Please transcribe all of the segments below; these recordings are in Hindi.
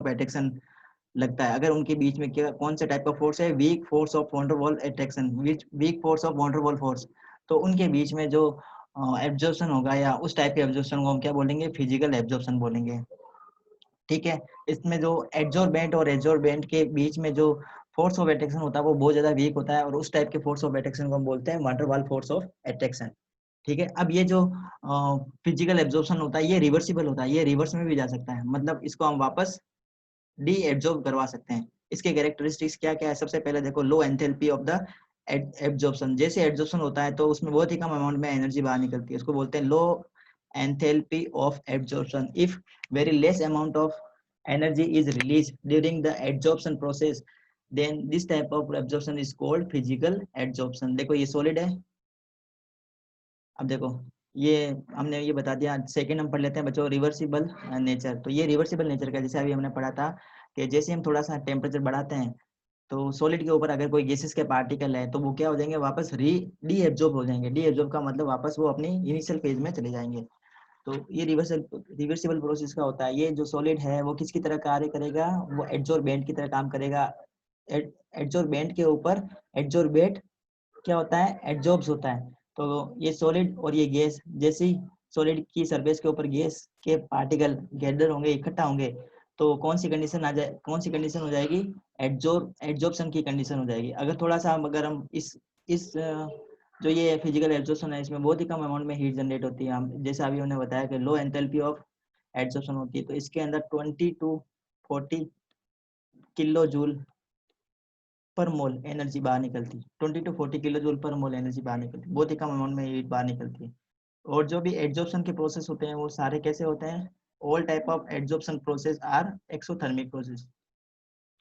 अट्रैक्शन लगता है। अगर उनके बीच में क्या कौन सा टाइप का फोर्स है, weak force of van der Waals attraction, weak force of van der Waals force, तो उनके बीच में जो एब्जॉर्प्शन होगा या उस टाइप के एब्जॉर्प्शन को हम क्या बोलेंगे, फिजिकल एब्जॉर्प्शन बोलेंगे। ठीक है, इसमें जो एड्जॉर्बेंट और एड्जॉर्बेंट के बीच में जो फोर्स ऑफ अट्रैक्शन होता है वो बहुत ज्यादा वीक होता है, और उस टाइप के फोर्स ऑफ अट्रैक्शन को हम बोलते हैं van der Waals force of attraction. ठीक है, अब ये जो फिजिकल एब्जॉर्प्शन होता है ये रिवर्सिबल होता है, ये रिवर्स में भी जा सकता है, मतलब इसको हम वापस डी एब्जॉर्ब करवा सकते हैं। इसके कैरेक्टरिस्टिक्स क्या क्या है, सबसे पहले देखो लो एंथैल्पी ऑफ द एब्जॉर्प्शन। जैसे एब्जॉर्प्शन होता है तो उसमें बहुत ही कम अमाउंट में एनर्जी बाहर निकलती है, उसको बोलते हैं low enthalpy of absorption. If very less amount of energy is released during the adsorption process, then this type of absorption is called physical adsorption। देखो ये सॉलिड है, अब देखो ये हमने ये बता दिया। सेकंड हम पढ़ लेते हैं बच्चों रिवर्सिबल नेचर। तो ये रिवर्सिबल नेचर का, जैसे अभी हमने पढ़ा था कि जैसे हम थोड़ा सा टेम्परेचर बढ़ाते हैं तो सॉलिड के ऊपर अगर कोई गैसेस के पार्टिकल है तो वो क्या हो जाएंगे, वापस डी एब्जॉर्ब हो जाएंगे। डी एब्जॉर्ब का मतलब वापस वो अपनी इनिशियल फेज में चले जाएंगे। तो ये रिवर्सिबल प्रोसेस का होता है। ये जो सॉलिड है वो किसकी तरह कार्य करेगा, वो एड्जॉर्बेंट की तरह काम करेगा। एड्जॉर्बेंट के ऊपर एड्जॉर्बेट क्या होता है, एड्जॉर्ब्स होता है। तो ये सॉलिड और ये गैस, जैसे ही सॉलिड की सरफेस के ऊपर गैस के पार्टिकल गैदर होंगे, इकट्ठा होंगे, तो कौन सी कंडीशन आ जाए, कौन सी कंडीशन हो जाएगी, एड्जॉर्प्शन की कंडीशन हो जाएगी। अगर थोड़ा सा अगर हम इस जो ये फिजिकल एब्जॉर्प्शन है इसमें बहुत ही कम अमाउंट में हीट जनरेट होती है। हम जैसे अभी उन्होंने बताया कि लो एंथैल्पी ऑफ एब्जॉर्प्शन होती है, तो इसके अंदर 20 to 40 किलो जूल पर मोल एनर्जी बाहर निकलती है। 20 to 40 किलो जूल पर मोल एनर्जी बाहर निकलती है, बहुत ही कम अमाउंट में हीट बाहर निकलती है। और जो भी एड्जॉर्प्शन के प्रोसेस होते हैं वो सारे कैसे होते हैं, all type of adsorption process are exothermic process.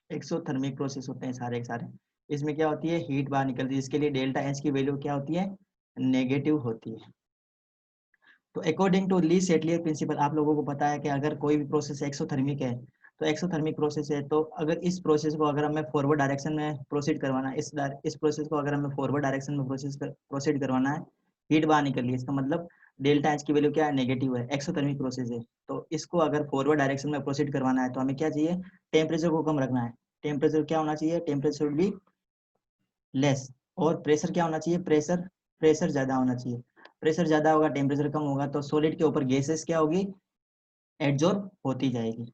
Exothermic process होते हैं सारे के सारे। इसमें क्या होती है, हीट बाहर निकलती है, इसके लिए डेल्टा एच की वैल्यू क्या होती है, नेगेटिव होती है। तो अकॉर्डिंग टू ली सेटलियर प्रिंसिपल, आप लोगों को पता है कि अगर कोई भी प्रोसेस एक्सोथर्मिक है तो एक्सोथर्मिक प्रोसेस है, तो अगर इस प्रोसेस को अगर हमें फॉरवर्ड डायरेक्शन में प्रोसीड करवाना है, इस प्रोसेस को अगर हमें फॉरवर्ड डायरेक्शन में प्रोसीड करवाना है, हीट बाहर निकल रही है, इसका मतलब डेल्टा एच की वैल्यू क्या है, नेगेटिव है, एक्सोथर्मिक प्रोसेस है। तो इसको अगर फॉरवर्ड डायरेक्शन में प्रोसीड करवाना है तो हमें क्या चाहिए, टेम्परेचर को कम रखना है। टेम्परेचर क्या होना चाहिए, टेम्परेचर शुड बी लेस। और प्रेशर क्या होना चाहिए, प्रेशर ज्यादा होना चाहिए। प्रेशर ज्यादा होगा, टेम्परेचर कम होगा, तो सॉलिड के ऊपर गैसेस क्या होगी, एड्जॉर्ब होती जाएगी।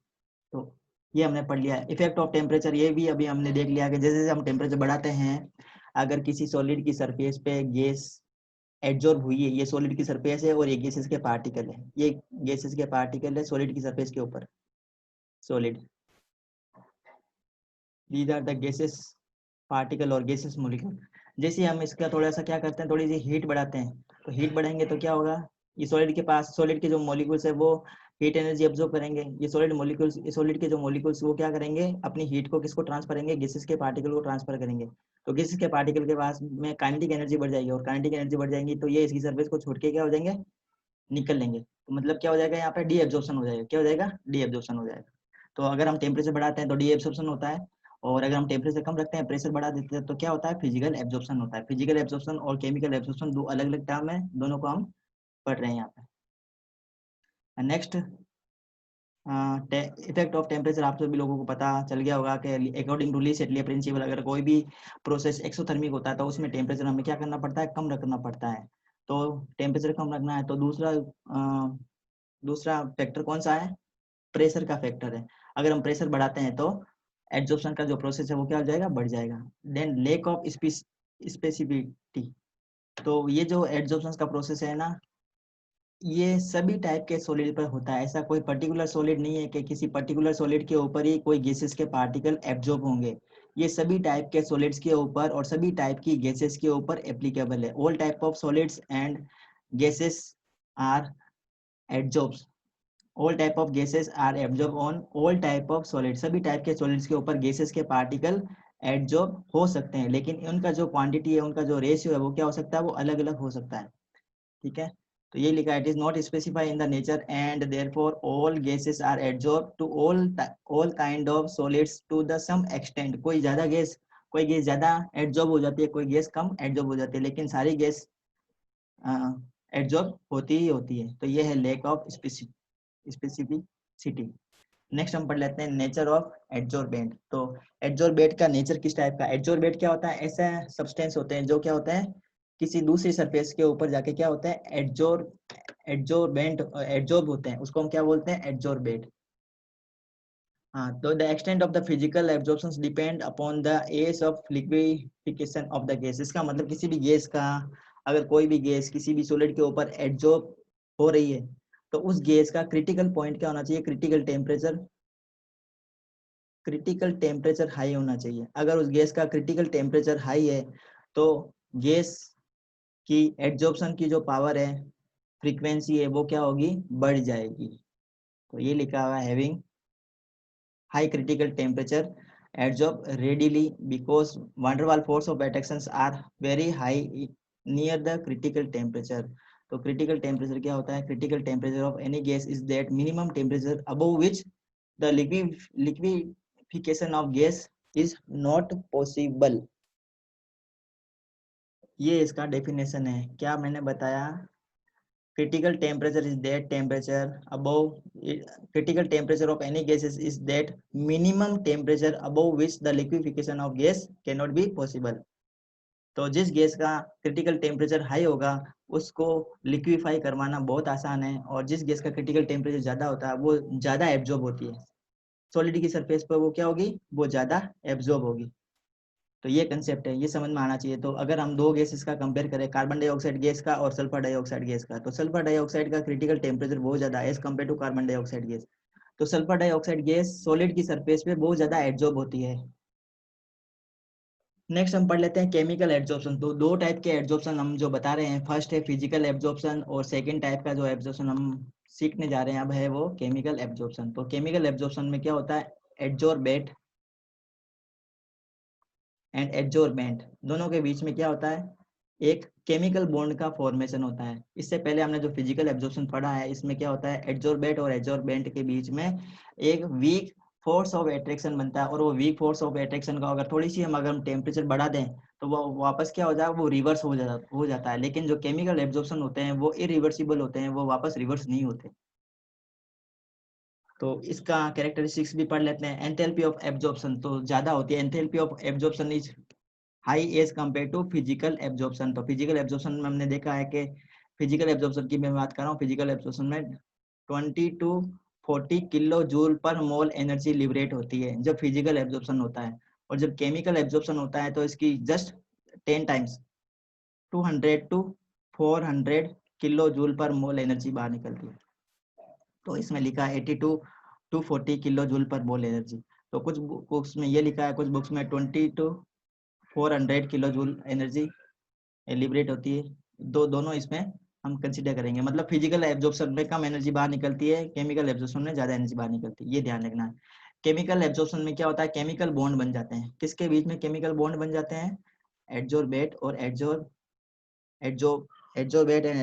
तो ये हमने पढ़ लिया। इफेक्ट ऑफ टेम्परेचर, ये भी अभी हमने देख लिया कि जैसे जैसे हम टेम्परेचर बढ़ाते हैं, अगर किसी सॉलिड की सरफेस पे गैस एड्जॉर्ब हुई है, ये सॉलिड की सरफेस है और ये गैसेस के पार्टिकल है, ये गैसेस के पार्टिकल है सॉलिड की सरफेस के ऊपर, solid, these are the gases particle और गैसेस मॉलिक्यूल। जैसे हम इसका थोड़ा सा क्या करते हैं, थोड़ी सी हीट बढ़ाते हैं, तो हीट बढ़ाएंगे तो क्या होगा, ये सॉलिड के पास, सॉलिड के जो मॉलिक्यूल्स है वो हीट एनर्जी अब्जॉर्ब करेंगे। ये सॉलिड मॉलिक्यूल्स, ये सॉलिड के जो मॉलिक्यूल्स वो क्या करेंगे, अपनी हीट को किसको ट्रांसफर करेंगे, गैसेस के पार्टिकल को ट्रांसफर करेंगे। तो गैसेस के पार्टिकल के पास में काइनेटिक एनर्जी बढ़ जाएगी, और काइनेटिक एनर्जी बढ़ जाएगी तो ये इसकी सर्फेस को छोड़ के क्या हो जाएंगे, निकल लेंगे। तो मतलब क्या हो जाएगा, यहाँ पे डी एब्जॉर्प्शन हो जाएगा। क्या हो जाएगा, डी एब्जॉर्प्शन हो जाएगा। तो अगर हम टेम्परेचर बढ़ाते हैं तो डी एब्जॉर्प्शन होता है, और अगर हम टेम्परेचर कम रखते हैं, प्रेशर बढ़ा देते हैं, तो क्या होता है, फिजिकल एब्जॉर्प्शन होता है। फिजिकल एब्जॉर्प्शन और केमिकल एब्जॉर्प्शन दो अलग अलग टर्म है, दोनों को हम पढ़ रहे हैं यहाँ पे। नेक्स्ट, इफेक्ट ऑफ टेम्परेचर, आप सभी लोगों को पता चल गया होगा कि अकॉर्डिंग टू ली सेटलियर प्रिंसिपल, अगर कोई भी प्रोसेस एक्सोथर्मिक होता है तो उसमें टेम्परेचर हमें क्या करना पड़ता है, कम रखना पड़ता है। तो टेम्परेचर कम रखना है तो दूसरा फैक्टर कौन सा है, प्रेशर का फैक्टर है। अगर हम प्रेशर बढ़ाते हैं तो एब्जॉर्प्शन का जो प्रोसेस है वो क्या हो जाएगा, बढ़ जाएगा। देन लेक ऑफ स्पेसिफिसिटी, तो ये जो एब्जॉर्प्शन का प्रोसेस है ना, ये सभी टाइप के सॉलिड पर होता है। ऐसा कोई पर्टिकुलर सॉलिड नहीं है कि किसी पर्टिकुलर सॉलिड के ऊपर ही कोई गैसेस के पार्टिकल एब्जॉर्ब होंगे। ये सभी टाइप के सॉलिड्स के ऊपर और सभी टाइप की गैसेस के ऊपर एप्लीकेबल है। All type of solids and gases are absorbs, all type of gases are absorb on all type of solid, सभी टाइप के सॉलिड्स के ऊपर गैसेस के पार्टिकल एब्जॉर्ब हो सकते हैं, लेकिन उनका जो क्वांटिटी है, उनका जो रेशियो है वो क्या हो सकता है, वो अलग अलग हो सकता है। ठीक है, तो ये लिखा है, it is not specify in the nature and therefore all gases are absorb to all kind of solids to the some extent. कोई गैस ज्यादा एब्जॉर्ब हो जाती है, कोई गैस कम एब्जॉर्ब हो जाती है, लेकिन सारी गैस एब्जॉर्ब होती ही होती है। तो ये है लेक ऑफ स्पेसिफिसिटी। नेक्स्ट हम पढ़ लेते हैं नेचर ऑफ एडजॉर्बेंट। तो एडजॉर्बेंट का नेचर किस टाइप का, एडजॉर्बेंट क्या होता है, ऐसा सब्सटेंस होते हैं जो क्या होता है किसी दूसरी सरफेस के ऊपर जाके क्या होता है एडजॉर्बेंट एडजॉर्ब होते हैं, उसको हम क्या बोलते हैं एडजॉर्बेंट। हाँ, तो the extent of the physical absorption depend upon the age of liquefaction of the gas. इसका मतलब किसी भी गैस का, अगर कोई भी गैस किसी भी सॉलिड के ऊपर एब्जॉर्ब हो रही है तो उस गैस का क्रिटिकल पॉइंट क्या होना चाहिए, क्रिटिकल टेम्परेचर हाई होना चाहिए। अगर उस गैस का क्रिटिकल टेम्परेचर हाई है तो गैस की एड्जॉर्प्शन की जो पावर है, फ्रीक्वेंसी है, वो क्या होगी, बढ़ जाएगी। तो ये लिखा हुआ है having high critical temperature adsorb readily because van der Waals force of attractions are very high near the critical temperature। तो critical temperature क्या होता है, critical temperature of any gas is that minimum temperature above which the liquefaction of gas is not possible। ये इसका डेफिनेशन है, क्या मैंने बताया, critical temperature is that temperature above critical temperature of any gases is that minimum temperature above which the liquefaction of gas cannot be possible। तो जिस गैस का क्रिटिकल टेम्परेचर हाई होगा उसको लिक्विफाई करवाना बहुत आसान है, और जिस गैस का क्रिटिकल टेम्परेचर ज्यादा होता है वो ज्यादा एब्जॉर्ब होती है सॉलिड की सरफेस पर, वो क्या होगी, वो ज्यादा एब्जॉर्ब होगी। तो ये कंसेप्ट है, ये समझ में आना चाहिए। तो अगर हम दो गैसेस का कंपेयर करें, कार्बन डाइऑक्साइड गैस का और सल्फर डाइऑक्साइड गैस का, तो सल्फर डाइऑक्साइड का क्रिटिकल टेम्परेचर बहुत ज्यादा है as compare to carbon dioxide gas. तो सल्फर डाइऑक्साइड गैस सॉलिड की सरफेस पे बहुत ज्यादा एब्जॉर्ब होती है। नेक्स्ट हम पढ़ लेते हैं केमिकल एब्जॉर्प्शन। तो दो टाइप के एब्जॉर्प्शन हम जो बता रहे हैं, फर्स्ट है फिजिकल एब्जॉर्प्शन, और सेकंड टाइप का जो एब्जॉर्प्शन हम सीखने जा रहे हैं अब है वो केमिकल एब्जॉर्प्शन। तो केमिकल एब्जॉर्प्शन में क्या होता है, एड्जॉर्बेट एंड एड्जॉर्बेंट दोनों के बीच में क्या होता है, एक केमिकल बॉन्ड का फॉर्मेशन होता है। इससे पहले हमने जो फिजिकल एब्जॉर्प्शन पढ़ा है इसमें क्या होता है, एड्जॉर्बेट और एड्जॉर्बेंट के बीच में एक वीक फोर्स ऑफ अट्रैक्शन बनता है, और वो वीक फोर्स ऑफ अट्रैक्शन का अगर थोड़ी सी हम टेम्परेचर बढ़ा दें तो वो वापस क्या हो जाएगा, वो रिवर्स हो जाता है। लेकिन जो केमिकल एब्जॉर्प्शन होते हैं वो इरिवर्सिबल होते हैं, वो वापस रिवर्स नहीं होते। तो इसका कैरेक्टरिस्टिक्स भी पढ़ लेते हैं। एंथैल्पी ऑफ एब्जॉर्प्शन तो ज्यादा होती है, enthalpy of absorption is high as compare to physical absorption. तो फिजिकल एब्जॉर्प्शन में हमने देखा है कि फिजिकल एब्जॉर्प्शन की मैं बात कर रहा हूँ, फिजिकल एब्जॉर्प्शन में 20 to 40 किलो जूल पर मोल एनर्जी लिबरेट होती है जब फिजिकल एब्जॉर्प्शन होता है, और जब केमिकल एब्जॉर्प्शन होता है तो इसकी just 10 times 200 to 400 kilo joule पर मोल एनर्जी बाहर निकलती है। तो इसमें लिखा है 82 to 40 किलो जूल पर मोल एनर्जी। तो कुछ बुक्स में ये लिखा है, कुछ बुक्स में 20 to 400 kilo joule energy liberate होती है। दोनों इसमें हम कंसीडर करेंगे, मतलब फिजिकल एब्जॉर्प्शन में कम एनर्जी बाहर निकलती है, केमिकल एब्जॉर्प्शन में ज्यादा एनर्जी बाहर निकलती है, ये ध्यान रखना है। केमिकल एब्जॉर्प्शन में क्या होता है, केमिकल बॉन्ड बन जाते हैं, किसके बीच में केमिकल बॉन्ड बन जाते हैं, एड्जॉर्बेट और एड्जॉर्बेट एंड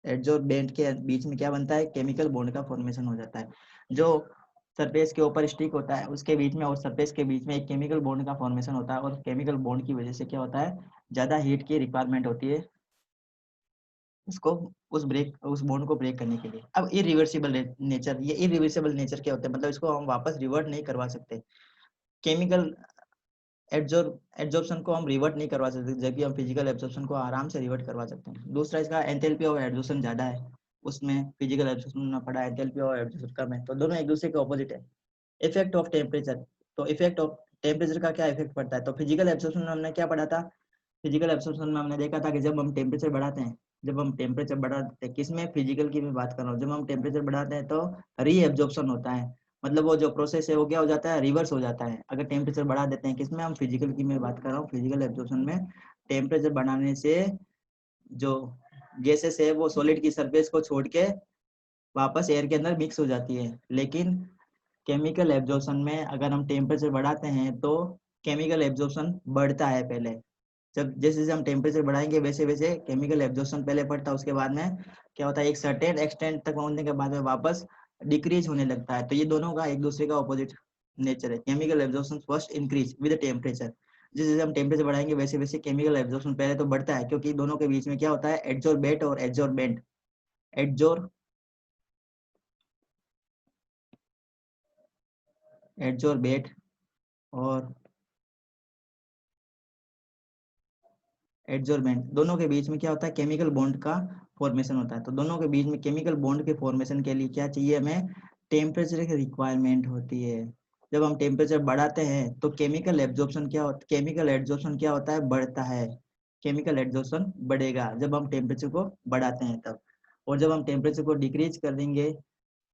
एड्जॉर्बेंट के बीच में क्या बनता है, केमिकल बॉन्ड का फॉर्मेशन हो जाता है। जो सरफेस के ऊपर स्टिक होता है उसके बीच में और सरफेस के बीच में एक केमिकल बॉन्ड का फॉर्मेशन होता है, और केमिकल बॉन्ड की वजह से क्या होता है, ज्यादा हीट की रिक्वायरमेंट होती है उसको उस बॉन्ड को ब्रेक करने के लिए। अब इरिवर्सिबल नेचर, ये इरिवर्सिबल नेचर क्या होता है, मतलब इसको हम वापस रिवर्ट नहीं करवा सकते। केमिकल एब्जॉर्प्शन को हम रिवर्ट नहीं करवा सकते, जबकि हम फिजिकल एब्जॉर्प्शन को आराम से रिवर्ट करवा सकते हैं। दूसरा इसका एंथैल्पी ऑफ एब्जॉर्प्शन ज्यादा है, उसमें फिजिकल एब्जॉर्प्शन में पड़ा, एंथैल्पी ऑफ एब्जॉर्प्शन कम है, तो दोनों एक दूसरे के ऑपोजिट है। इफेक्ट ऑफ टेम्परेचर, तो इफेक्ट ऑफ टेम्परेचर का क्या इफेक्ट पड़ता है, तो फिजिकल एब्जॉर्प्शन में हमने क्या पढ़ा था, फिजिकल एब्जॉर्प्शन में हमने देखा था कि जब हम टेम्परेचर बढ़ाते हैं, किसमें, फिजिकल की मैं बात कर रहा हूँ, जब हम टेम्परेचर बढ़ाते हैं तो री एब्जॉर्प्शन होता है, मतलब वो जो प्रोसेस है वो क्या हो जाता है, रिवर्स हो जाता है। अगर टेम्परेचर बढ़ा देते हैं, किसमें, हम फिजिकल की मैं बात कर रहा हूँ, फिजिकल एब्जॉर्प्शन में टेम्परेचर बढ़ाने से जो गैसेस है वो सॉलिड की सरफेस को छोड़ के वापस एयर के अंदर मिक्स हो जाती है। लेकिन केमिकल एब्जॉर्प्शन में अगर हम टेम्परेचर बढ़ाते हैं तो केमिकल एब्जॉर्प्शन बढ़ता है पहले, जब जैसे जैसे हम टेम्परेचर बढ़ाएंगे वैसे वैसे केमिकल एब्जॉर्प्शन पहले बढ़ता है, उसके बाद में क्या होता है, एक सर्टेन एक्सटेंट तक पहुंचने के बाद में वापस डिक्रीज होने लगता है। तो ये दोनों का एक दूसरे का ऑपोजिट नेचर है। Chemical absorption first increase with temperature, जैसे जैसे हम टेम्परेचर बढ़ाएंगे वैसे वैसे केमिकल एब्जॉर्प्शन पहले तो बढ़ता है, क्योंकि दोनों के बीच में क्या होता है, एड्जॉर्बेट और एड्जॉर्बेंट। एड्जॉर एडजॉर्बेट और एडजॉर्बेंट, दोनों के बीच में क्या होता है, केमिकल बॉन्ड का फॉर्मेशन होता है। तो दोनों के बीच में केमिकल बॉन्ड के फॉर्मेशन के लिए क्या चाहिए हमें, टेम्परेचर की रिक्वायरमेंट होती है। जब हम टेम्परेचर बढ़ाते हैं तो केमिकल एब्जॉर्प्शन क्या होता है, केमिकल एब्जॉर्प्शन क्या होता है, बढ़ता है। केमिकल एब्जॉर्प्शन बढ़ेगा जब हम टेम्परेचर को बढ़ाते हैं तब, और जब हम टेम्परेचर को डिक्रीज कर देंगे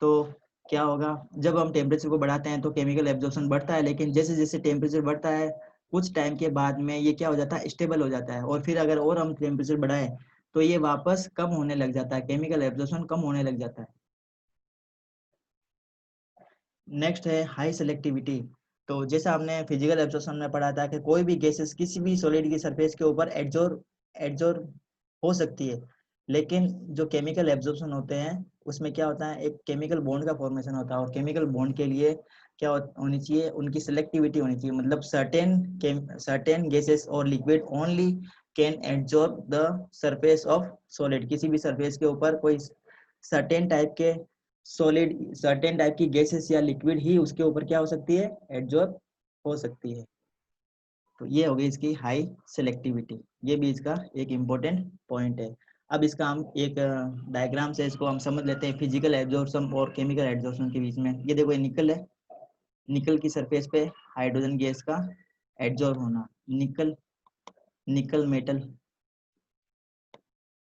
तो क्या होगा, जब हम टेम्परेचर को बढ़ाते हैं तो केमिकल एब्जॉर्प्शन बढ़ता है, लेकिन जैसे जैसे टेम्परेचर बढ़ता है कुछ टाइम के बाद में ये क्या हो जाता है, स्टेबल हो जाता है, और फिर अगर और हम टेम्परेचर बढ़ाएं तो ये वापस कम होने लग जाता है, केमिकल एब्जॉर्प्शन कम होने लग जाता है। नेक्स्ट है हाई सेलेक्टिविटी। तो जैसा हमने फिजिकल एब्जॉर्प्शन में पढ़ा था कि कोई भी गैसेस किसी भी सॉलिड की सरफेस के ऊपर एड्जॉर्ब हो सकती है, लेकिन जो केमिकल एब्जॉर्प्शन होते हैं उसमें क्या होता है, एक केमिकल बॉन्ड का फॉर्मेशन होता है, और केमिकल बॉन्ड के लिए क्या होनी चाहिए, उनकी सिलेक्टिविटी होनी चाहिए, मतलब सर्टेन गैसेस और liquid only can absorb the surface of solid, किसी भी सरफेस के ऊपर कोई सर्टेन टाइप के सॉलिड, सर्टेन टाइप की गैसेस या लिक्विड ही उसके ऊपर क्या हो सकती है, एब्जॉर्ब हो सकती है। तो ये हो गई इसकी हाई सिलेक्टिविटी, ये भी इसका एक इम्पोर्टेंट पॉइंट है। अब इसका हम एक डायग्राम से इसको हम समझ लेते हैं, फिजिकल एब्जॉर्प्शन और केमिकल एब्जॉर्प्शन के बीच में। ये देखो ये निकल है, निकल की सरफेस पे हाइड्रोजन गैस का एब्जॉर्ब होना, निकल, nickel metal,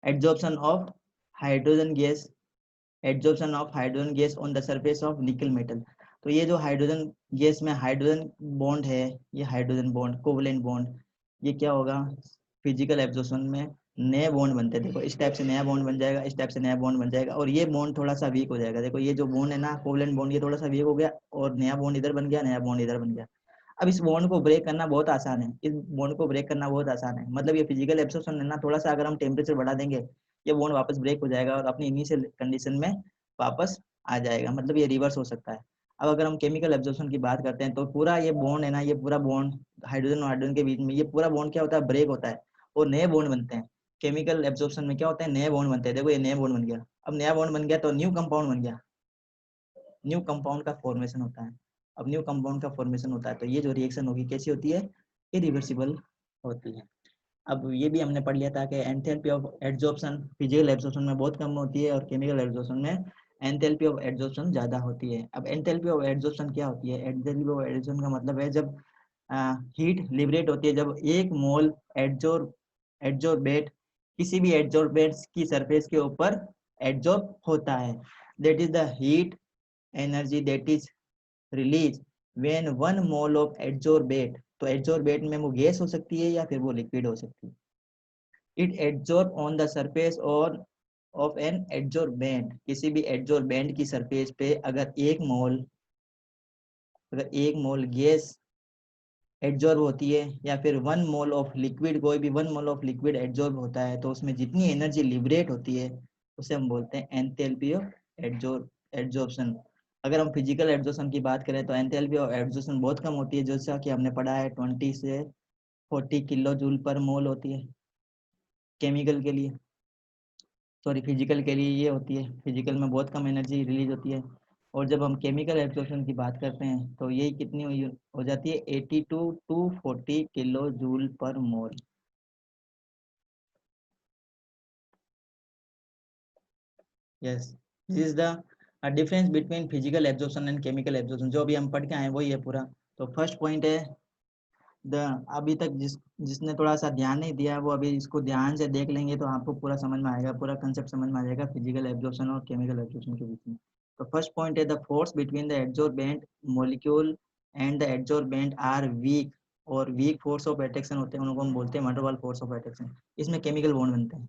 absorption of hydrogen gas, absorption of hydrogen gas on the surface of nickel metal. तो ये जो हाइड्रोजन गैस में हाइड्रोजन बॉन्ड है, ये हाइड्रोजन बॉन्ड, कोवलेंट बॉन्ड, ये क्या होगा, फिजिकल एब्जॉर्प्शन में नए बॉन्ड बनते हैं। देखो इस टाइप से नया बॉन्ड बन जाएगा, इस टाइप से नया बॉन्ड बन जाएगा, और ये बॉन्ड थोड़ा सा वीक हो जाएगा। देखो ये जो बॉन्ड है ना, कोवलेंट बॉन्ड, ये थोड़ा सा वीक हो गया, और नया बॉन्ड इधर बन गया, नया बॉन्ड इधर बन गया। अब इस बॉन्ड को ब्रेक करना बहुत आसान है, इस बॉन्ड को ब्रेक करना बहुत आसान है, मतलब ये फिजिकल एब्जॉर्प्शन है ना, थोड़ा सा अगर हम टेम्परेचर बढ़ा देंगे ये बॉन्ड वापस ब्रेक हो जाएगा और अपनी इनिशियल कंडीशन में वापस आ जाएगा, मतलब ये रिवर्स हो सकता है। अब अगर हम केमिकल एब्जॉर्प्शन की बात करते हैं तो पूरा ये बॉन्ड है ना, ये पूरा बॉन्ड हाइड्रोजन और हाइड्रोजन के बीच में, ये पूरा बॉन्ड क्या होता है, ब्रेक होता है और नए बॉन्ड बनते हैं। केमिकल एब्जॉर्प्शन में क्या होता है, नए बॉन्ड बनते हैं। देखो ये नया बॉन्ड बन गया, अब नया बॉन्ड बन गया तो न्यू कंपाउंड बन गया, न्यू कंपाउंड का फॉर्मेशन होता है। अब न्यू कंपाउंड का फॉर्मेशन होता है तो ये जो रिएक्शन होगी कैसी होती है, इरिवर्सिबल होती है। अब ये भी हमने पढ़ लिया था कि enthalpy of adsorption physical absorption में बहुत कम होती है और केमिकल एब्जॉर्प्शन में एंथैल्पी ऑफ एड्सॉर्प्शन ज्यादा होती है। अब एंथैल्पी ऑफ एड्सॉर्प्शन क्या होती है, एंथैल्पी ऑफ एड्सॉर्प्शन का मतलब है जब हीट लिबरेट होती है, जब एक मोल एड्सॉर्बेट किसी भी एड्सॉर्बेट की सरफेस के ऊपर एड्सॉर्ब होता है, that is the heat energy that is release when 1 mole of adsorbate. तो एड्सॉर्बेट में वो गैस हो सकती है या फिर वो लिक्विड हो सकती है। It adsorb on the surface और ऑफ एन एड्सॉर्बेंट, किसी भी एड्सॉर्बेंट की सरफेस पे अगर एक मोल गैस एड्सॉर्ब होती है या फिर 1 मोल ऑफ लिक्विड, कोई भी 1 मोल ऑफ लिक्विड एड्सॉर्ब होता है तो उसमें जितनी एनर्जी लिबरेट होती है उसे हम बोलते हैं एंथैल्पी ऑफ एड्सॉर्प्शन। अगर हम फिजिकल एड्सॉर्प्शन की बात करें तो एंथैल्पी ऑफ एड्सॉर्प्शन बहुत कम होती है, जैसा कि हमने पढ़ा है 20 से 40 किलो जूल पर मोल होती है केमिकल के लिए, सॉरी फिजिकल के लिए ये होती है, फिजिकल में बहुत कम एनर्जी रिलीज होती है। और जब हम केमिकल एब्जॉर्प्शन की बात करते हैं तो ये कितनी हो जाती है, 82 टू 40 किलो जूल पर मोल। Yes, this is the difference between physical absorption and chemical absorption, जो अभी हम पढ़ के आए वही है पूरा। तो फर्स्ट पॉइंट है द, अभी तक जिसने थोड़ा सा ध्यान नहीं दिया वो अभी इसको ध्यान से देख लेंगे तो आपको पूरा समझ में आएगा, पूरा कंसेप्ट समझ में आ जाएगा फिजिकल एब्जॉर्प्शन और केमिकल एब्जॉर्प्शन के बीच में। तो फर्स्ट पॉइंट है the force between the adsorbent molecule and the adsorbent are weak, और वीक फोर्स ऑफ अट्रैक्शन होते हैं उनको हम बोलते हैं वंडरवाल फोर्स ऑफ अट्रैक्शन, इसमें केमिकल बॉन्ड बनते हैं।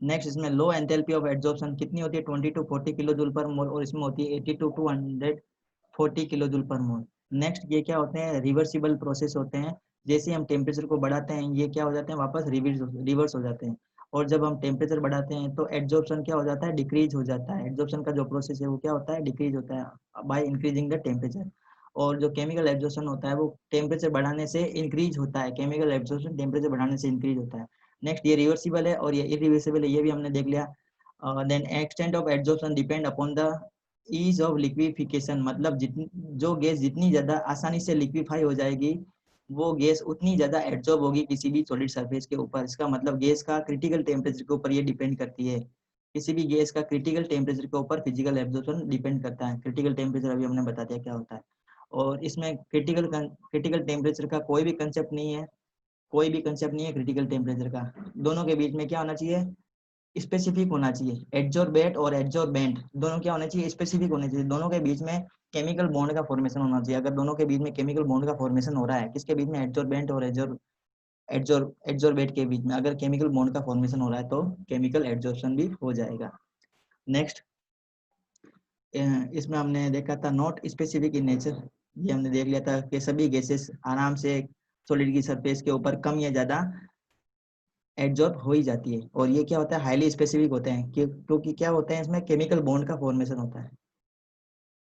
नेक्स्ट इसमें लो एंथैल्पी ऑफ एड्सॉर्प्शन कितनी होती है, 20 टू 40 किलो जूल पर मोल, और इसमें होती है 82 टू 140 किलो जूल पर मोल। नेक्स्ट ये क्या होते हैं, रिवर्सिबल प्रोसेस होते हैं, जैसे हम टेम्परेचर को बढ़ाते हैं ये क्या हो जाते हैं, वापस रिवर्स हो जाते हैं। और जब हम टेम्परेचर बढ़ाते हैं तो एड्सॉर्प्शन क्या हो जाता है, डिक्रीज हो जाता है, एड्सॉर्प्शन का जो प्रोसेस है वो क्या होता है, डिक्रीज होता है बाय इंक्रीजिंग द टेम्परेचर। और जो केमिकल एब्जॉर्प्शन होता है वो टेम्परेचर बढ़ाने से इंक्रीज होता है, केमिकल एब्जॉर्प्शन टेम्परेचर बढ़ाने से इंक्रीज होता है। नेक्स्ट ये रिवर्सिबल है और ये इरिवर्सिबल है, ये भी हमने देख लिया। Then extent of absorption depend upon the ease of liquefaction, मतलब जितनी जो गैस जितनी ज्यादा आसानी से लिक्विफाई हो जाएगी, वो गैस उतनी ज्यादा एब्जॉर्ब होगी किसी भी सॉलिड सरफेस के ऊपर। इसका मतलब गैस का क्रिटिकल टेम्परेचर के ऊपर ये डिपेंड करती है। किसी भी गैस का क्रिटिकल टेम्परेचर के ऊपर फिजिकल एब्जॉर्प्शन डिपेंड करता है। क्रिटिकल टेम्परेचर अभी हमने बता दिया क्या होता है। और इसमें क्रिटिकल टेम्परेचर का कोई भी कंसेप्ट नहीं है, कोई भी कंसेप्ट नहीं है क्रिटिकल टेम्परेचर का। दोनों के बीच में क्या होना चाहिए, स्पेसिफिक होना चाहिए। एडजॉर्बेट और एडजॉर्बेंट दोनों क्या होने चाहिए, स्पेसिफिक होने चाहिए। दोनों के बीच में केमिकल बॉन्ड का फॉर्मेशन होना चाहिए। अगर दोनों के बीच में केमिकल बॉन्ड का फॉर्मेशन हो रहा है, किसके बीच में, एडजॉर्बेंट और एडजॉर्बेट के बीच में अगर केमिकल बॉन्ड का फॉर्मेशन हो रहा है तो केमिकल एडजॉर्प्शन भी हो जाएगा। नेक्स्ट, इसमें हमने देखा था नॉट स्पेसिफिक इन नेचर। ये हमने देख लिया था कि सभी गैसेस आराम से सॉलिड की सरफेस के ऊपर कम या ज्यादा एडजॉर्ब हो ही जाती है। और ये क्या होता है, हाईली स्पेसिफिक होते हैं, क्योंकि क्या होते हैं, इसमें केमिकल बॉन्ड का फॉर्मेशन होता है।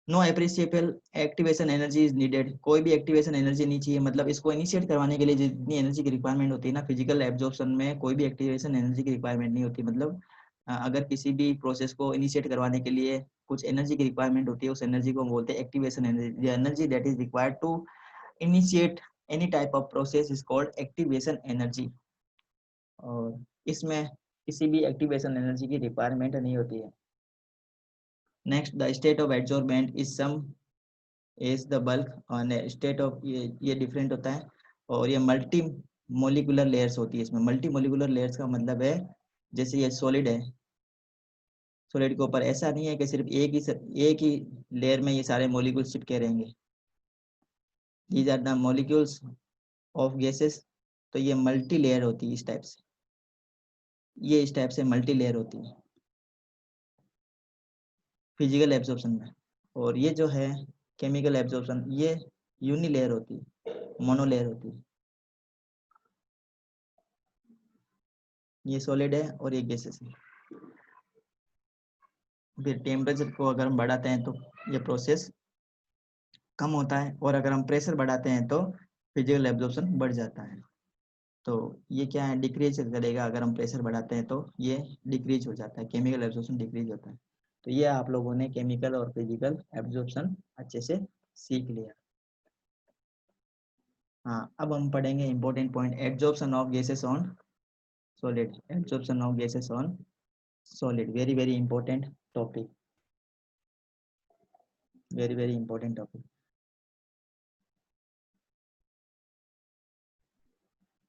No appreciable activation energy is needed, कोई भी एक्टिवेशन एनर्जी नहीं चाहिए। मतलब इसको इनिशिएट करवाने के लिए जितनी एनर्जी की रिक्वायरमेंट होती है ना, फिजिकल एब्जॉर्प्शन में कोई भी एक्टिवेशन एनर्जी की रिक्वायरमेंट नहीं होती। मतलब अगर किसी भी प्रोसेस को इनिशिएट करवाने के लिए कुछ एनर्जी की रिक्वायरमेंट होती है, उस एनर्जी को बोलते हैं activation energy. The energy that is required to initiate any type of process is called activation energy. और इसमें किसी भी एक्टिवेशन एनर्जी की रिक्वायरमेंट नहीं होती है। Next, the state of adsorbent is some is the bulk, और स्टेट ऑफ ये डिफरेंट होता है। और ये मल्टी मोलिकुलर लेयर्स होती है। इसमें मल्टी मोलिकुलर लेयर्स का मतलब है, जैसे ये सॉलिड है, सॉलिड के ऊपर ऐसा नहीं है कि सिर्फ एक ही लेयर में ये सारे मॉलिक्यूल्स चिपके रहेंगे। These are the molecules of gases. तो ये मल्टी लेयर होती है इस टाइप से, ये इस टाइप से मल्टी लेयर होती है फिजिकल एब्जॉर्प्शन में। और ये जो है केमिकल एब्जॉर्प्शन, ये यूनिलेयर होती है, मोनोलेयर होती है। ये सॉलिड है और ये गैसेस है। फिर टेम्परेचर को अगर हम बढ़ाते हैं तो ये प्रोसेस कम होता है, और अगर हम प्रेशर बढ़ाते हैं तो फिजिकल एब्जॉर्प्शन बढ़ जाता है। तो ये क्या है, डिक्रीज करेगा। अगर हम प्रेशर बढ़ाते हैं तो ये डिक्रीज हो जाता है, केमिकल एब्जॉर्प्शन डिक्रीज होता है। तो ये आप लोगों ने केमिकल और फिजिकल एब्जॉर्प्शन अच्छे से सीख लिया। हाँ, अब हम पढ़ेंगे important point, absorption of gases on solid. Absorption of gases on solid, very very important topic, very very important topic.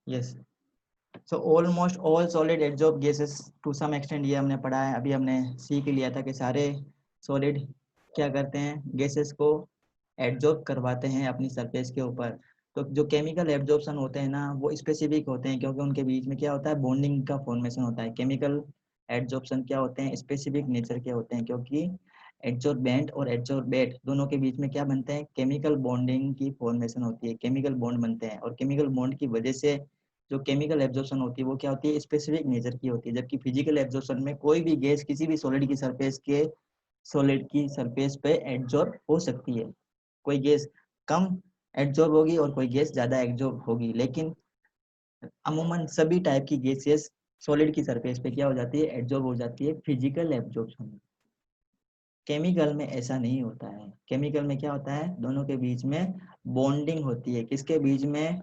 Yes, so almost all solid absorb gases to some extent, ये हमने पढ़ा है। अभी हमने सीख लिया था कि सारे सॉलिड क्या करते हैं, गैसेस को एब्जॉर्ब करवाते हैं अपनी सरफेस के ऊपर। तो जो केमिकल एब्जॉर्प्शन होते हैं ना, वो स्पेसिफिक होते हैं, क्योंकि उनके बीच में क्या होता है, बॉन्डिंग का फॉर्मेशन होता है। केमिकल एब्जॉर्प्शन क्या होते हैं, स्पेसिफिक नेचर के होते हैं, क्योंकि एड्जॉर्बेंट और एड्जॉर्बेट दोनों के बीच में क्या बनते हैं, केमिकल बॉन्डिंग की फॉर्मेशन होती है, केमिकल बॉन्ड बनते हैं। और केमिकल बॉन्ड की वजह से जो केमिकल एब्जॉर्प्शन होती है वो क्या होती है, स्पेसिफिक नेचर की होती है। जबकि फिजिकल एब्जॉर्प्शन में कोई भी गैस किसी भी सॉलिड की सरफेस पे एब्जॉर्ब हो सकती है। कोई गैस कम एब्जॉर्ब होगी और कोई गैस ज्यादा एब्जॉर्ब होगी, लेकिन अमूमन सभी टाइप की गैसेस सॉलिड की सरफेस पे क्या हो जाती है, एब्जॉर्ब हो जाती है फिजिकल एब्जॉर्प्शन। केमिकल में ऐसा नहीं होता है। केमिकल में क्या होता है, दोनों के बीच में बॉन्डिंग होती है, किसके बीच में,